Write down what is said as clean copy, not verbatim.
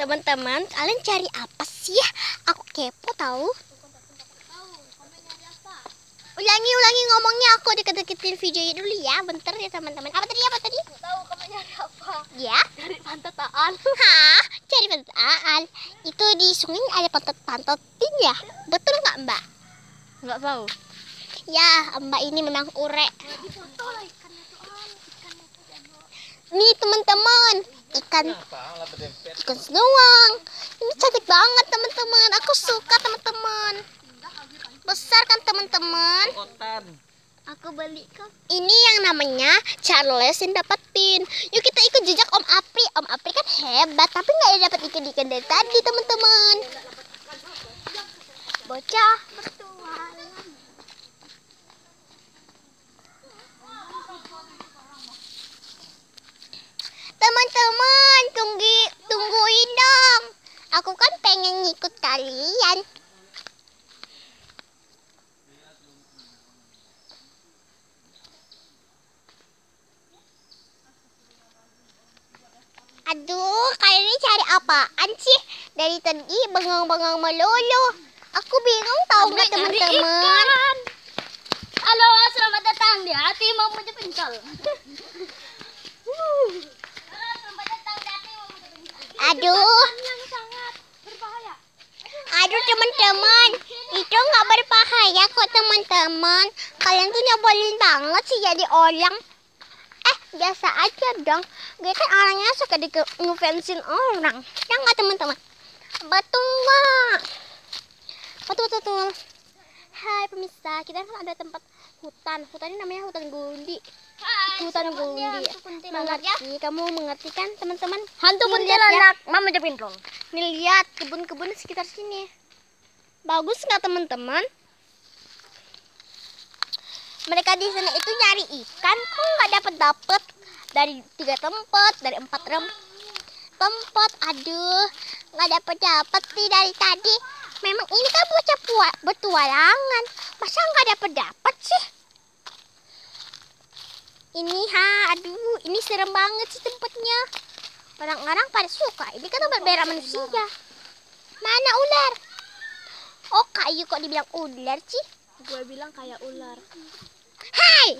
Teman-teman, kalian cari apa sih ya? Aku kepo tahu. Ulangi ngomongnya, aku deket-deketin videonya dulu ya. Bentar ya teman-teman. Apa tadi? Tahu kamu nyari apa? Ya? Cari pantataan. Hah? Cari pantataan? Itu di sungai ada pantat-pantatin ya? Betul nggak Mbak? Nggak tahu. Ya, Mbak ini memang ure. Nih teman-teman, ikan seluang. Ini cantik banget teman-teman. Aku suka teman-teman. Besar kan teman-teman? Aku beli kan. Ini yang namanya Charles yang dapetin. Yuk kita ikut jejak Om Apri. Om Apri kan hebat, tapi nggak dapat ikan-ikan dari tadi teman-teman. Bocah bertualang. Teman-teman, tungguin dong. Aku kan pengen ngikut kalian. Aduh, kalian ini cari apaan sih? Dari tadi bengang-bengang melulu. Aku bingung tahu nggak teman-teman? Halo, selamat datang di hati mau menuju Pincol. Aduh, Yang sangat berbahaya. aduh teman-teman, itu nggak berbahaya kok teman-teman. Kalian tuh nyebelin banget sih jadi orang. Biasa aja dong. Gue kan orangnya suka ngefansin orang. Ya nggak teman-teman? Betul nggak? Betul. Hai pemirsa, kita kan ada tempat hutan. Hutan ini namanya hutan gundi. Hutan gundi. Mengerti? Kamu mengerti kan teman-teman? Hantu Nih, lihat ya. kuntilanak, Mama Pincol. Nih lihat kebun-kebun sekitar sini. Bagus nggak teman-teman? Mereka di sana itu nyari ikan, kok nggak dapet dari 3 tempat, dari 4 tempat. Aduh, nggak dapet sih dari tadi. Memang ini kan bocah bertualangan, masa nggak dapet sih? Aduh, ini serem banget sih tempatnya. Orang-orang pada suka. Ini kan tempat berak manusia. Mana ular? Oh, kayu kok dibilang ular sih? Gue bilang kayak ular. Hai,